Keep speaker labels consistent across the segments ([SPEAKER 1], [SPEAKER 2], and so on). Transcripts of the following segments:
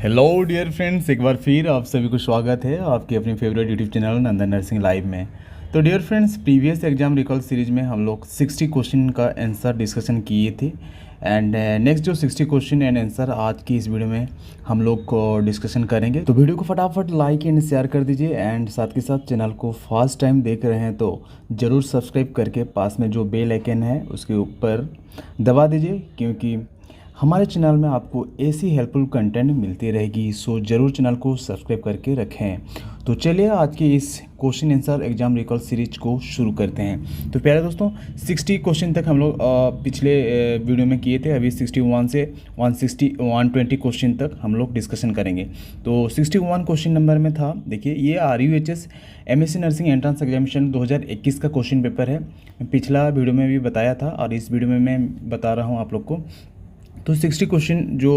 [SPEAKER 1] Hello dear friends, एक बार फिर आप सभी को स्वागत है आपके अपनी favourite YouTube channel Nandan nursing live में। तो dear friends, previous exam recall series में हम लोग 60 क्वेश्चन का आंसर डिस्कशन किए थे एंड नेक्स्ट जो 60 क्वेश्चन एंड आंसर आज की इस वीडियो में हम लोग को डिस्कशन करेंगे। तो वीडियो को फटाफट लाइक एंड शेयर कर दीजिए एंड साथ के साथ चैनल को फर्स्ट टाइम देख रहे हैं तो ज़रूर सब्सक्राइब करके पास में जो बेल आइकन है उसके ऊपर दबा दीजिए, क्योंकि हमारे चैनल में आपको ऐसी हेल्पफुल कंटेंट मिलती रहेगी। सो ज़रूर चैनल को सब्सक्राइब करके रखें। तो चलिए आज की इस question answer exam recall series को शुरू करते हैं। तो प्यारे दोस्तों, 60 क्वेश्चन तक हम लोग पिछले वीडियो में किए थे। अभी 61 से 120 क्वेश्चन तक हम लोग डिस्कशन करेंगे। तो 61 क्वेश्चन नंबर में था, देखिए ये RUHS MSc nursing entrance examination 2021 का क्वेश्चन पेपर है। पिछला वीडियो में भी बताया था और इस वीडियो में मैं बता रहा हूँ आप लोग को। तो 60 क्वेश्चन जो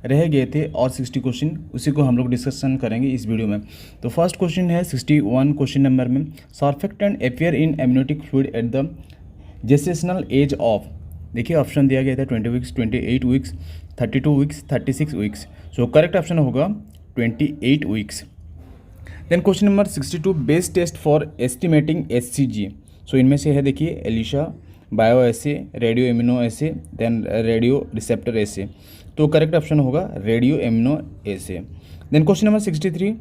[SPEAKER 1] रह गए थे और 60 क्वेश्चन उसी को हम लोग डिस्कशन करेंगे इस वीडियो में। तो फर्स्ट क्वेश्चन है 61 क्वेश्चन नंबर में, surfactant appear in amniotic fluid at the gestational age of. देखिए ऑप्शन दिया गया था 20 weeks, 28 weeks, 32 weeks, 36 weeks. So correct option होगा 28 weeks. Then question number 62, best test for estimating HCG। So इनमें से है, देखिए ELISA, bio assay, radio immuno assay, then radio receptor assay. तो करेक्ट ऑप्शन होगा radio immuno assay. Then question number 63,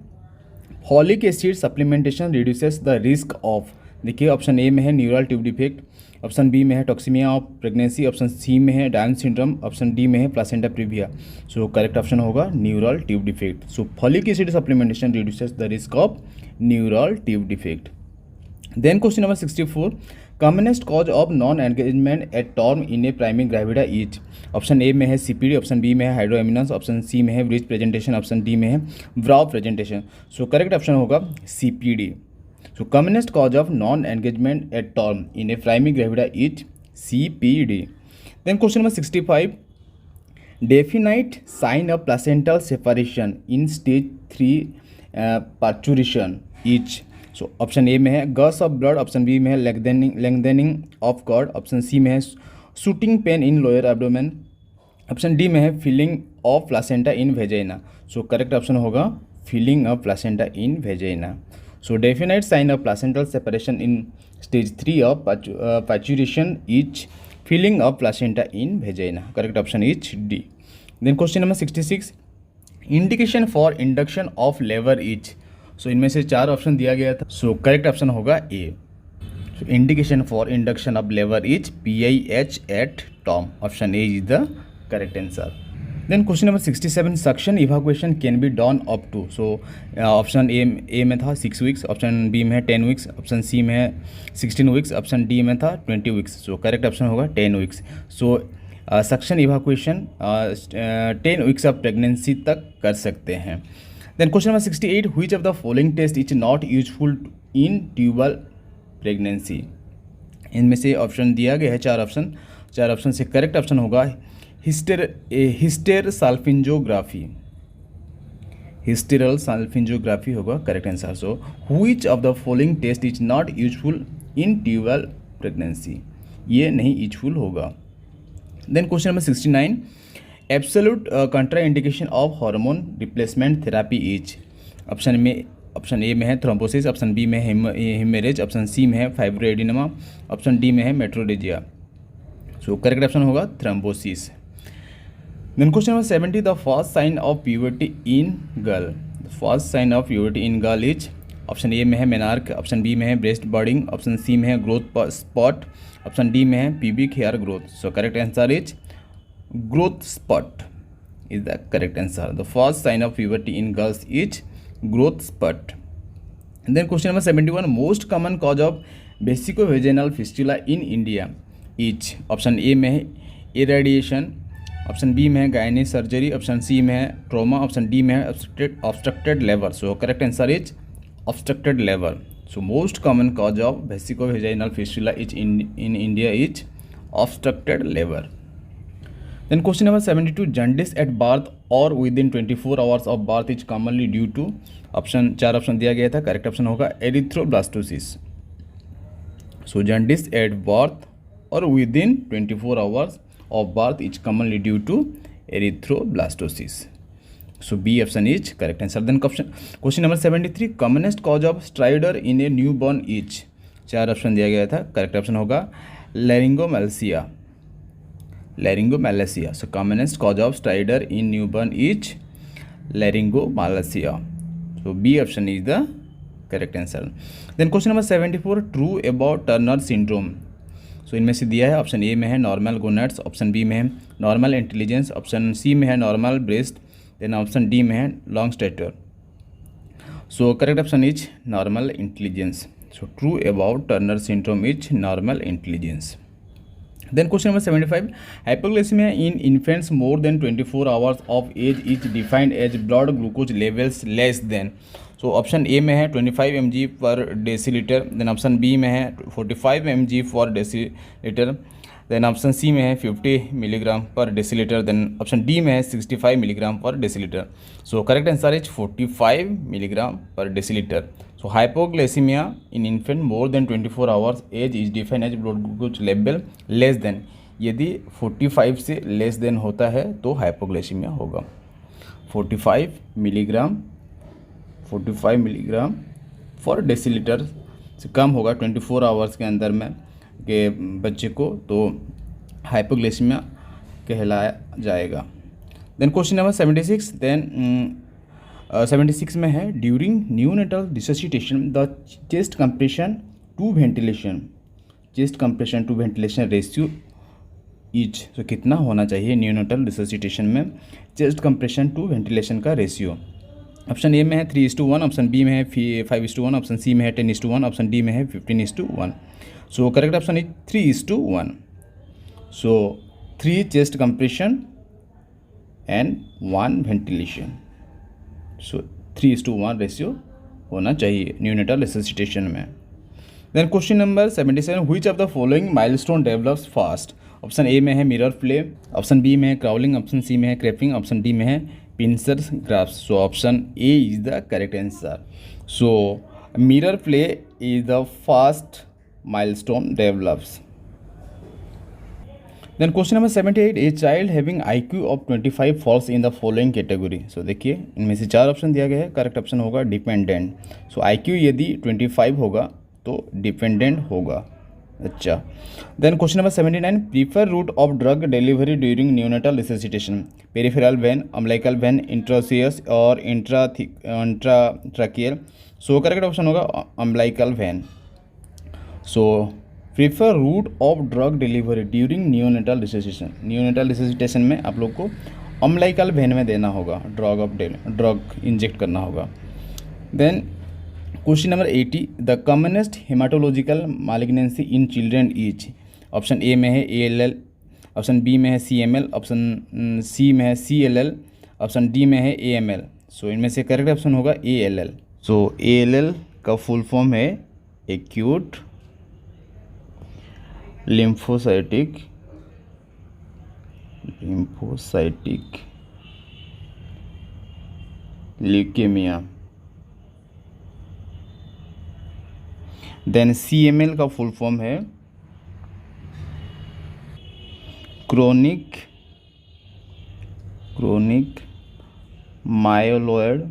[SPEAKER 1] folic acid supplementation reduces the risk of. देखिए option A में है neural tube defect, option B में है toxaemia of pregnancy, option C में है Down syndrome, option D में है placenta praevia. So correct option होगा neural tube defect. So folic acid supplementation reduces the risk of neural tube defect. Then question number 64, commonest cause of non engagement at term in a primary gravida is. Option A में है CPD, option B में है हाइड्रोएमिनेंस, option C में है bridge presentation, option D में है brow presentation. So correct option होगा CPD। So commonest cause of non engagement at term in a primary gravida is CPD। Then question number 65, definite sign of placental separation in stage 3 parturition is. So option A में है gush of blood, option B में है lengthening of cord, option C में है shooting pain in lower abdomen, option D में है feeling of placenta in vagina. So correct option होगा feeling of placenta in vagina. So definite sign of placental separation in stage 3 of parturition is feeling of placenta in vagina. Correct option is D. Then question number 66, indication for induction of labour is. So इनमें से 4 option दिया गया था। सो correct option होगा A. So indication for induction of labour is PIH at term. Option A is the correct answer. Then question number 67, suction evacuation can be done up to. So option A में था 6 weeks, option B में है 10 weeks, option C में है 16 weeks, option D में था 20 weeks. So correct option होगा 10 weeks. So suction evacuation 10 weeks of pregnancy तक कर सकते हैं। Then question number 68, which of the following test is not useful in tubal pregnancy। इनमें से ऑप्शन दिया गया है 4 ऑप्शन से करेक्ट ऑप्शन होगा हिस्टेरल साल्फिंजोग्राफी होगा correct answer. So which of the following test is not useful in tubal pregnancy, ये नहीं यूजफुल होगा। Then question number 69, absolute contraindication of hormone replacement therapy is. Option A में है थ्रोम्बोसिस, ऑप्शन बी में है haemorrhage, option C में है fibroadenoma, option D में है मेट्रोडेजिया। सो करेक्ट ऑप्शन होगा thrombosis. Then question number 70, the first sign of puberty in girl. The first sign of puberty in girl is. Option A में है menarche, option B में है breast बर्डिंग, option C में है growth spot, option D में है pubic hair growth. So correct answer is growth spot is the correct answer. The first sign of puberty in girls is growth spot. And then question number 71, most common cause of vesicovaginal fistula in India is। Option A में है irradiation, option B में है gynae surgery, option C में है trauma, option D में है obstructed labor। So correct answer is obstructed labor. So most common cause of vesicovaginal fistula is in India is obstructed labor. Then question number 72, jaundice at birth or within 24 hours of birth is commonly due to। Option 4 option दिया गया था, correct option होगा erythroblastosis. So jaundice at birth or within 24 hours of birth is commonly due to erythroblastosis. So B option is correct answer. Then question number 73, commonest cause of stridor in a new born is. 4 option दिया गया था, correct option होगा laryngomalacia, laryngomalacia. So commonest cause of stridor in new born is laryngomalacia. So B option is the correct answer. Then question number 74, true about Turner syndrome. So इनमें से दिया है, option A में है normal gonads, option B में है normal intelligence, option C में है normal breast, then option D में है long stature. So correct option is normal intelligence. So true about Turner syndrome is normal intelligence. Then question number 75, hypoglycemia in infants more than 24 hours of age is defined as blood glucose levels less than. So option A में है 25 mg पर decilitre, then option B में है 45 mg for decilitre, then option C में है 50 milligram पर decilitre, then option D में है 65 मिलीग्राम पर decilitre. So correct answer is 45 milligram पर decilitre. So hypoglycemia in infant more than 24 hours age is defined as blood glucose level less than। यदि 45 से less than होता है तो हाइपोग्लाइसीमिया होगा। 45 मिलीग्राम फॉर डेसीलीटर से कम होगा 24 आवर्स के अंदर में के बच्चे को, तो हाइपोग्लाइसीमिया कहलाया जाएगा। देन क्वेश्चन नंबर 76, देन 76 में है, during neonatal resuscitation the chest compression to ventilation ratio is. तो कितना होना चाहिए न्यूनेटल रिससिटेशन में चेस्ट कंप्रेशन टू वेंटिलेशन का रेशियो। ऑप्शन ए में है 3:1, ऑप्शन बी में है 5:1, ऑप्शन सी में है 10:1, ऑप्शन डी में है 15:1। So correct option is 3:1। So 3 chest compression and 1 ventilation. So 3:1 ratio होना चाहिए न्यूनेटल रिससिटेशन में। Then question number 77, which of the following milestone develops fast. Option A में है मिरर प्ले, ऑप्शन बी में है crawling, option C में है क्रैपिंग, option D में है pincers grasp. So option A is the correct answer. So mirror play is the fast milestone develops. Then question number 78, a child having IQ of 25 falls in the following category. So देखिए इनमें से 4 option दिया गया है, correct option होगा dependent. So IQ यदि 25 होगा तो डिपेंडेंट होगा। अच्छा, then question number 79, prefer route of drug delivery during neonatal resuscitation, peripheral vein, umbilical vein, intraosseous और इंट्राट्रैकियल। सो करेक्ट ऑप्शन होगा umbilical vein. So prefer route of drug delivery during neonatal resuscitation में आप लोग को umbilical when में देना होगा, drug inject करना होगा। Then question number 80, the commonest haematological malignancy in children is. Option A में है ALL, ऑप्शन बी में है CML, ऑप्शन सी में है CLL, ऑप्शन डी में है AML। सो इनमें से करेक्ट ऑप्शन होगा ALL। सो ALL का फुल फॉर्म है acute lymphocytic leukaemia. Then CML का फुल फॉर्म है chronic myeloid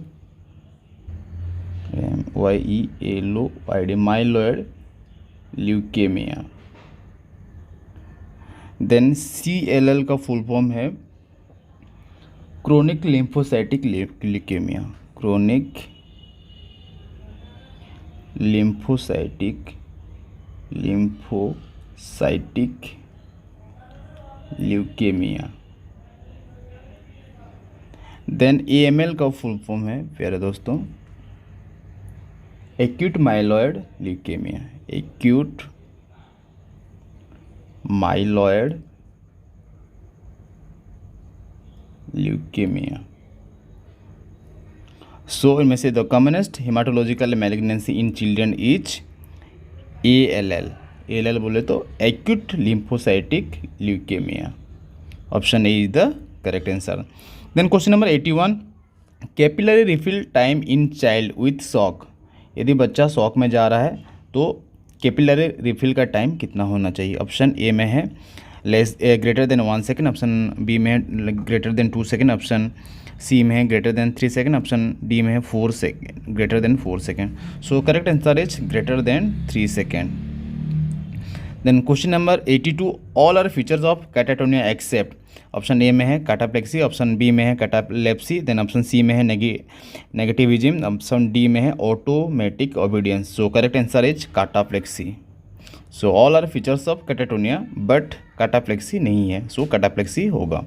[SPEAKER 1] myeloid leukaemia. Then CLL का फुल फॉर्म है chronic lymphocytic leukaemia, chronic lymphocytic leukaemia. Then AML का फुल फॉर्म है प्यारे दोस्तों acute myeloid leukaemia, acute myeloid leukaemia. So इनमें से the commonest haematological malignancy in children is ALL बोले तो acute lymphocytic leukaemia. Option A is the correct answer. Then question number 81, capillary refill time in child with shock. यदि बच्चा shock में जा रहा है तो कैपिलरी रिफिल का टाइम कितना होना चाहिए। ऑप्शन ए में है greater than 1 second, option B में है greater than 2 second, option C में है greater than 3 second, option D में है 4 second, greater than 4 second. So correct answer is greater than 3 second. Then question number 82, all are features of catatonia except. Option A में है cataplexy, option B में है catalepsy, then option C में है negativism, option D में है automatic obedience. So correct answer is cataplexy. So all are features of catatonia but cataplexy नहीं है, सो कैटाप्लेक्सी होगा.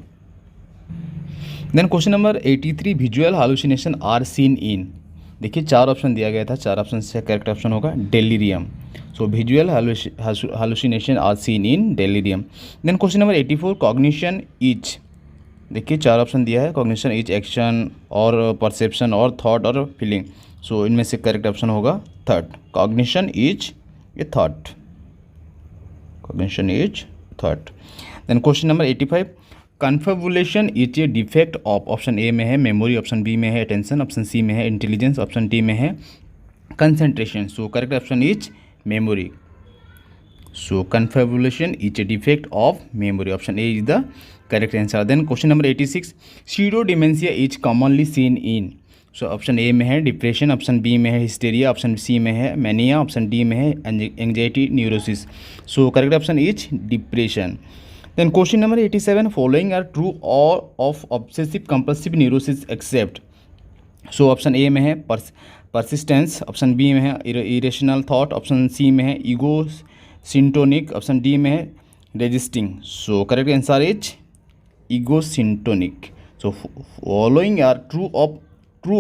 [SPEAKER 1] Then question number 83, visual hallucination are seen in. देखिए 4 option दिया गया था, 4 ऑप्शन से करेक्ट ऑप्शन होगा delirium. So visual hallucination are seen in delirium. Then question number 84, cognition is. देखिए 4 ऑप्शन दिया है, कॉग्निशन इज एक्शन और परसेप्शन और थॉट और फीलिंग. सो इनमें से करेक्ट ऑप्शन होगा third, cognition is a thought. Cognition is thought. Then question number 85, confabulation is a defect of. Option A में है मेमोरी, ऑप्शन बी में है अटेंशन, ऑप्शन सी में है इंटेलिजेंस, ऑप्शन डी में है concentration. So correct option is memory. So confabulation is a defect of memory, option A is the correct answer. Then question number 86, pseudo dementia is commonly seen in. So option A में है depression, option B में है hysteria, option C में है mania, option D में है anxiety neurosis. So correct option is depression. Then question number 87, following are true or of obsessive compulsive neurosis except. So option A में है persistence, option B में है irrational thought, option C में है ego syntonic, option D में है resisting. So correct answer is ego syntonic. So following are true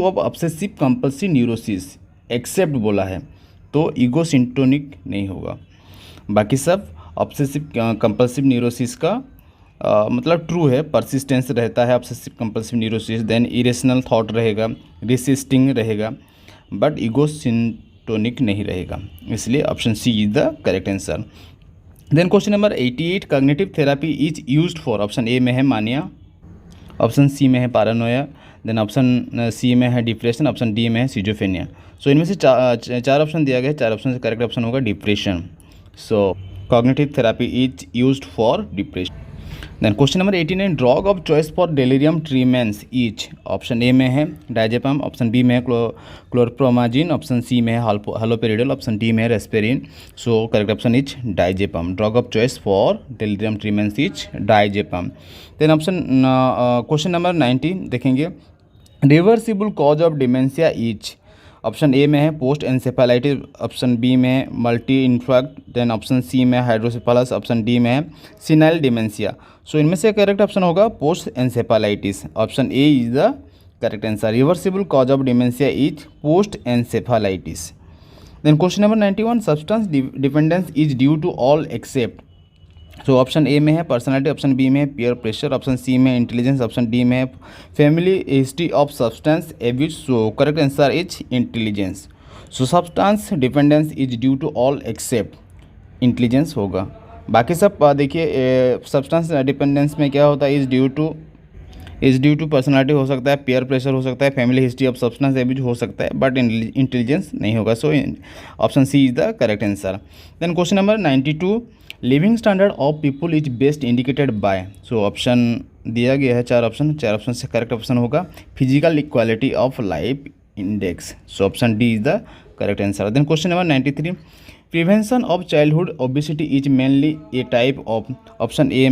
[SPEAKER 1] of obsessive compulsive neurosis except बोला है, तो ego syntonic नहीं होगा. बाकी सब ऑब्सेसिव कंपल्सिव न्यूरोसिस का मतलब ट्रू है. परसिस्टेंस रहता है obsessive compulsive neurosis, then irrational thought रहेगा, रिसिस्टिंग रहेगा, बट ईगो सिंटोनिक नहीं रहेगा, इसलिए option C is the correct answer. Then question number 88, cognitive therapy is used for. Option A में है मानिया, ऑप्शन सी में है पैरानोया, देन ऑप्शन सी में है डिप्रेशन, ऑप्शन डी में है सिजोफ्रेनिया. सो इनमें से चार ऑप्शन दिया गया है, 4 ऑप्शन से करेक्ट ऑप्शन होगा depression. So cognitive therapy is used for depression. Then question number 89, drug of choice for delirium tremens is. Option A में है डायजेपम, ऑप्शन बी में है क्लोरप्रोमाजिन, ऑप्शन सी में है हालोपेरिडोल, ऑप्शन डी में है reserpine. So correct option is diazepam. Drug of choice for delirium tremens is diazepam. Then option question number 90 देखेंगे, reversible cause of dementia is. Option A में है post encephalitis, option B में है multi infarct, then option C में hydrocephalus, option D में है सीनाइल dementia. So इनमें से करेक्ट ऑप्शन होगा post encephalitis, option A is the correct answer. Reversible cause of dementia is post encephalitis. Then question number 91, substance dependence is due to all except. So option A में है personality, option B में है peer pressure, option C में intelligence, option D में है family history of substance abuse. So correct answer is intelligence. So substance dependence is due to all except intelligence होगा. बाकी सब देखिए सब्सटेंस डिपेंडेंस में क्या होता है, इज ड्यू टू पर्सनालिटी हो सकता है, पीयर प्रेशर हो सकता है, family history of substance abuse हो सकता है, बट इंटेलिजेंस नहीं होगा. So option C is the correct answer. Then question number 92, living standard of people is best indicated by. So option दिया गया है 4 ऑप्शन से करेक्ट ऑप्शन होगा physical equality of life index. So option D is the correct answer. Then question number 93, prevention of childhood obesity is mainly a type of. Option A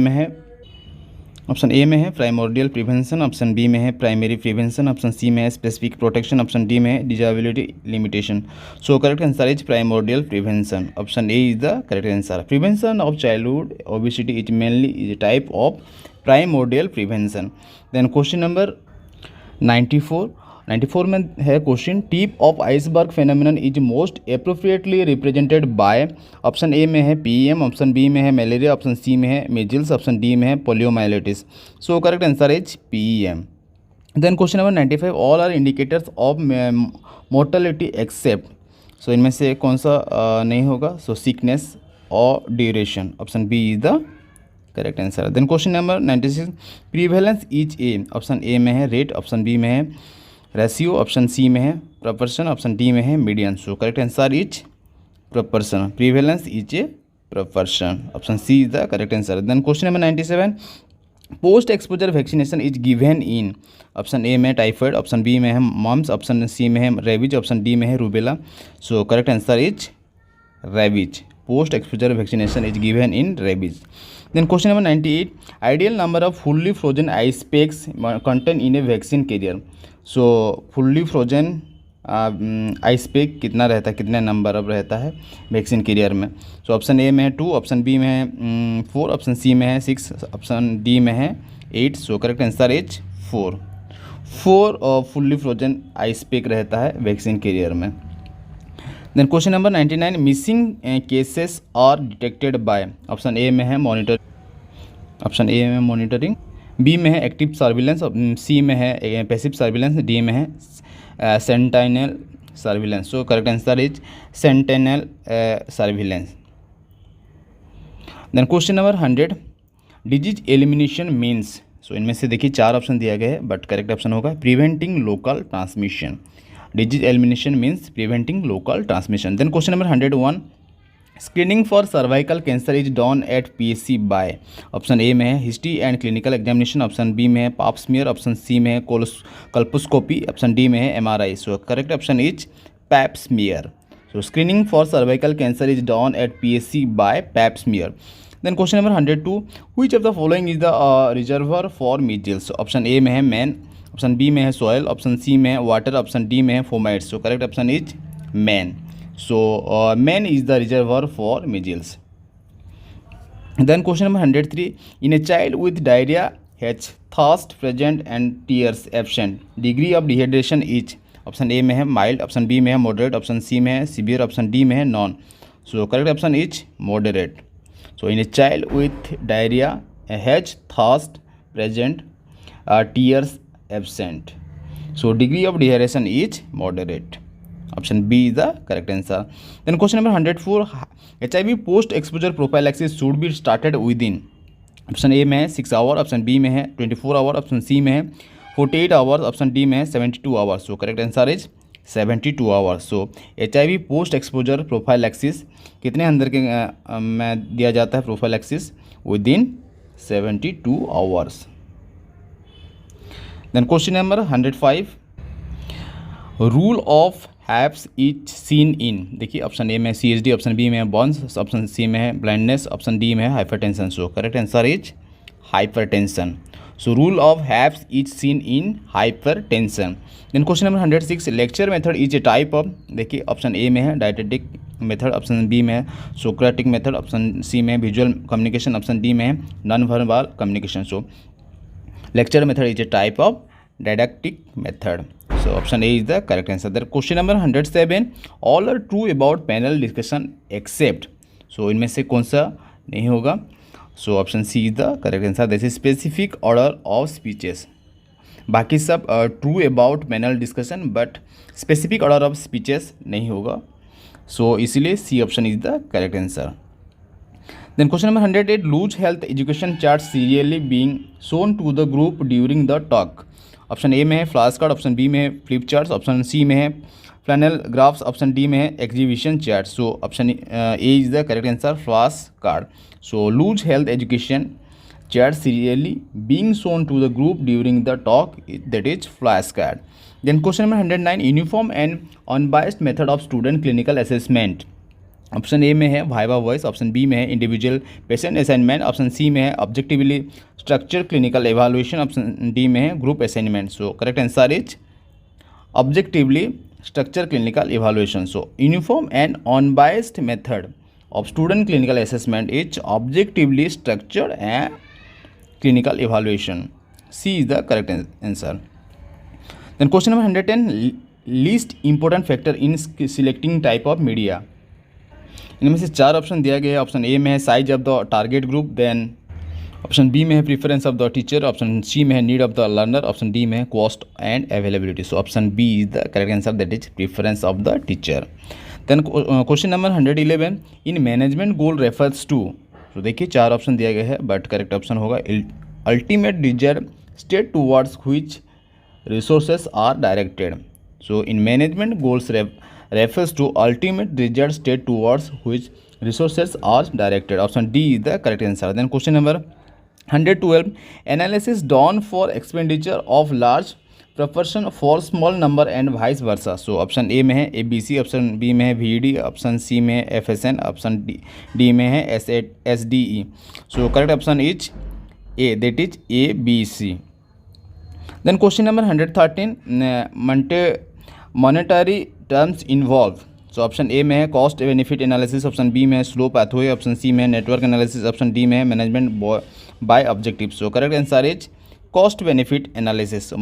[SPEAKER 1] में है primordial prevention, option B में है primary prevention, option C में है specific protection, option D में है disability limitation. So correct answer is primordial prevention, option A is the correct answer. Prevention of childhood obesity is mainly is a type of primordial prevention. Then question number 94 में है question, tip of iceberg phenomenon is most appropriately represented by. Option A में है PM, option B में है malaria, option C में है मेजिल्स, option D में है poliomyelitis. So correct answer is PM. Then question number 95, all are indicators of mortality except. So इनमें से कौन सा नहीं होगा, सो सिकनेस और duration, option B is the correct answer. Then question number 96, prevalence is a. Option A में है rate, option B में है रेशियो, ऑप्शन सी में है प्रॉपर्शन, ऑप्शन डी में है median. So correct answer is proportion. Prevalence is a proportion, option C is the correct answer. Then question number 97, post exposure vaccination is given in, option A में typhoid, option B में है mums, option C में है rabies, option D में है rubella. So correct answer is rabies. Post exposure vaccination is given in rabies. Then question number 98, ideal number of fully frozen ice packs contained in a vaccine carrier. So fully frozen ice pack कितना रहता है, कितने number अब रहता है vaccine carrier में। सो option A में है 2, ऑप्शन बी में है 4, ऑप्शन सी में है 6, ऑप्शन डी में है 8। So correct answer is 4 fully frozen ice pack रहता है वैक्सीन कैरियर में। Then question number 99, missing cases are detected by, option A में है मॉनिटरिंग, बी में है एक्टिव सर्विलेंस, सी में है पैसिव सर्विलेंस, डी में है sentinel surveillance. So correct answer is sentinel surveillance. Then question number 100, disease elimination means. So इनमें से देखिए 4 ऑप्शन दिया गया है, बट करेक्ट ऑप्शन होगा preventing local transmission. Disease elimination means preventing local transmission. Then question number 101, screening for cervical cancer is done at PSC by, option A में है history and clinical examination, option B में है पाप smear, option C में है colposcopy, option D में है MRI। So correct option is pap smear. So screening for cervical cancer is done at PSC by pap smear. Then question number 102, which of the following is the reservoir for measles, option A में है man, option B में है soil, option C में है water, option D में है fomites. So correct option is man. So man is the reservoir for measles. Then question number 103, in a child with diarrhea has thirst present and tears absent, degree of dehydration is, option A में है mild, option B में है moderate, option C में है severe, option D में है none. So correct option is moderate. So in a child with diarrhoea has thirst present tears absent, so degree of dehydration is moderate. Option B is the correct answer. Then question number 104, HIV post exposure prophylaxis should be started within, option A में है 6 our, option B में है 24 our, option C में है 48 hours, option D में है 72 hours. So correct answer is 72 hours. So HIV post exposure prophylaxis कितने अंदर के में दिया जाता है prophylaxis, within 72 hours. Then question number 105, rule of halves is seen in, देखिए ऑप्शन ए में CHD, ऑप्शन बी में है बर्न्स, ऑप्शन सी में है ब्लाइंडनेस, ऑप्शन डी में है hypertension. So correct answer is hypertension. So rule of halves is seen in hypertension. Then question number 106, lecture method is a type of, देखिए option A में है डायटेटिक method, option B में है Socratic method, option C में है visual communication, option D में है non verbal communication. So lecture method is a type of didactic method. So option A is the correct answer. Then question number 107, all are true about panel discussion except, so इनमें से कौन सा नहीं होगा। So option C is the correct answer. This is specific order of speeches. बाकी सब true about panel discussion but specific order of speeches नहीं होगा। So इसीलिए C option is the correct answer. Then question number 108, loose health education charts serially being shown to the group during the talk, option A में है flash card, option B में है flip charts, option C में है flannel graphs, option D में है exhibition chart. So option A is the correct answer, flash card. So loose health education chart serially being shown to the group during the talk, that is flash card. Then question number 109, uniform and unbiased method of student clinical assessment, option A में है viva voce, option B में है individual patient assignment, option C में है objectively structure clinical evaluation, option D में है group assignment. So correct answer is objectively structure clinical evaluation. So uniform and unbiased method of student clinical assessment is objectively structured and clinical evaluation. C is the correct answer. Then question number 110, least important factor in selecting type of media, इनमें से 4 option दिया गया है। Option A में है size of the target group, then option B में है preference of the teacher, option C में है need of the learner, option D में है cost and availability. So option B is the correct answer, that is preference of the teacher. Then question number 111, in management goal refers to, तो देखिए 4 option दिया गया है but correct option होगा ultimate desire state towards which resources are directed. So in management goals refers to ultimate result state towards which resources are directed. Option D is the correct answer. Then question number 112 analysis done for expenditure of large proportion for small number and vice versa. So option A में है ABC, option B में है VD, option C में है FSN, option D में है SDE। So correct option is A, that is ABC। Then question number 113 monetary terms involve. So option A में है cost benefit analysis, option B में है स्लो पाथवे, ऑप्शन सी में है नेटवर्क एनालिसिस, ऑप्शन डी में है management by objective. So correct answer is cost benefit analysis.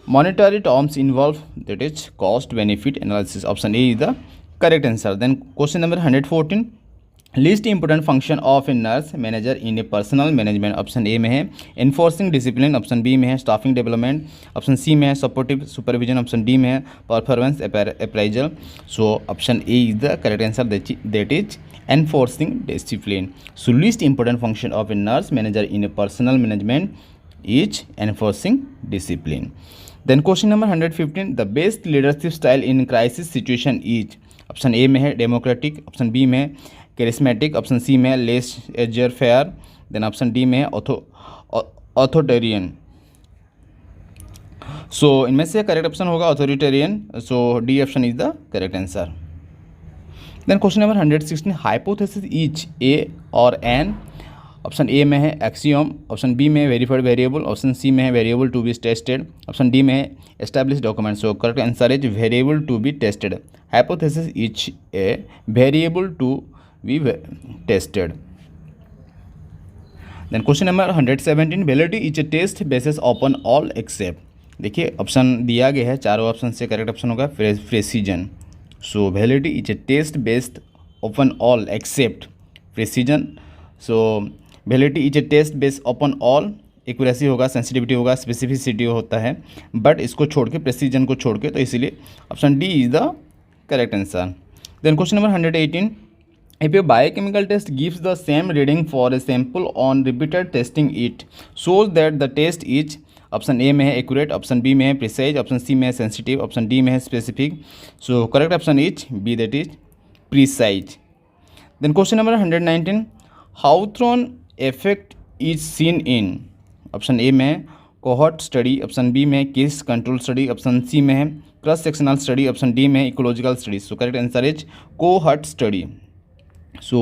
[SPEAKER 1] Monetary terms involve, that is cost benefit analysis, option A is the correct answer. Then question number 114 list important function of a nurse manager in a personal management. Option A में है enforcing discipline, option B में है staffing development, option C में है supportive supervision, option D में है performance appraisal. So option A is the correct answer, that is enforcing discipline. So list important function of a nurse manager in a personal management is enforcing discipline. Then question number 115 the best leadership style in crisis situation is. Option A में है democratic, option B में है charismatic, option C में है laissez faire, then option D में है authoritarian. So इनमें से करेक्ट ऑप्शन होगा authoritarian. So D option is the correct answer. Then question number 116 hypothesis is a और एन। ऑप्शन ए में है एक्सियोम, ऑप्शन बी में वेरीफाइड वेरिएबल, ऑप्शन सी में है variable to be tested, option D में है establish document. So correct answer is variable to be tested. Hypothesis is A variable to be tested. Then question number 117 validity is a test basis on all except. देखिए option दिया गया है, चारों option से correct option होगा precision. So validity is a test based on all except precision. So validity is a test based on all, accuracy होगा, sensitivity होगा, specificity होता है, बट इसको छोड़ के प्रेसिजन को छोड़ के, तो इसीलिए option D is the correct answer. Then question number 118 if a biochemical test gives the same reading for a sample on repeated testing it shows that the test is। Option A में है accurate, option B में है precise, option C में है sensitive, option D में है specific. So correct option is B, that is precise. Then question number 119 Hawthorne effect is seen in. Option A में है कोहॉर्ट स्टडी, ऑप्शन बी में है case control study, option C में है cross sectional study, option D में है ecological study. So correct answer is cohort study. So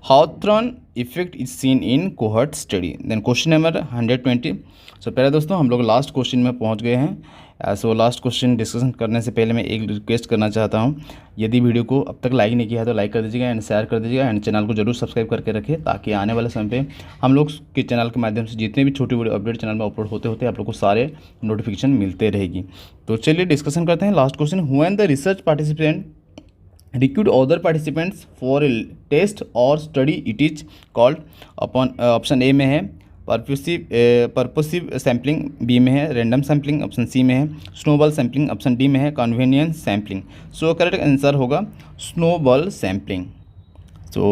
[SPEAKER 1] Hawthorne effect is seen in cohort study. Then question number 120. So पहले दोस्तों हम लोग लास्ट क्वेश्चन में पहुंच गए हैं। सो लास्ट क्वेश्चन डिस्कशन करने से पहले मैं एक रिक्वेस्ट करना चाहता हूं, यदि वीडियो को अब तक लाइक नहीं किया है तो लाइक कर दीजिएगा एंड शेयर कर दीजिएगा एंड चैनल को जरूर सब्सक्राइब करके रखें, ताकि आने वाले समय पे हम लोग के चैनल के माध्यम से जितने भी छोटी वीडियो अपडेट चैनल में अपलोड होते होते आप लोग को सारे नोटिफिकेशन मिलते रहेगी। तो चलिए डिस्कशन करते हैं last question. When the research participant recruit other participants for a test or study it is called upon। Option A में है पर्पसिव सैम्पलिंग, बी में है रैंडम सैम्पलिंग, ऑप्शन सी में है स्नोबॉल सैम्पलिंग, ऑप्शन डी में है convenience sampling. So correct answer होगा snowball sampling. So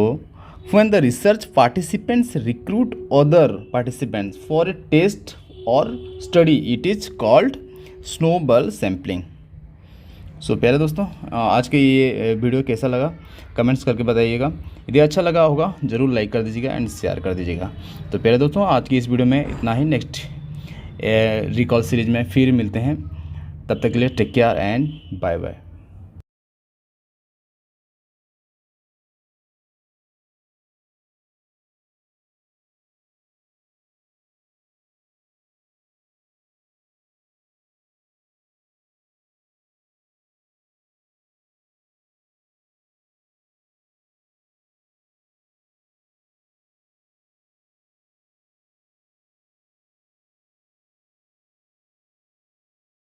[SPEAKER 1] when the research participants recruit other participants for a test और study it is called snowball sampling. So प्यारे दोस्तों आज के ये वीडियो कैसा लगा कमेंट्स करके बताइएगा। यदि अच्छा लगा होगा ज़रूर लाइक कर दीजिएगा एंड शेयर कर दीजिएगा। तो प्यारे दोस्तों आज की इस वीडियो में इतना ही। नेक्स्ट रिकॉल सीरीज में फिर मिलते हैं, तब तक के लिए take care and bye bye.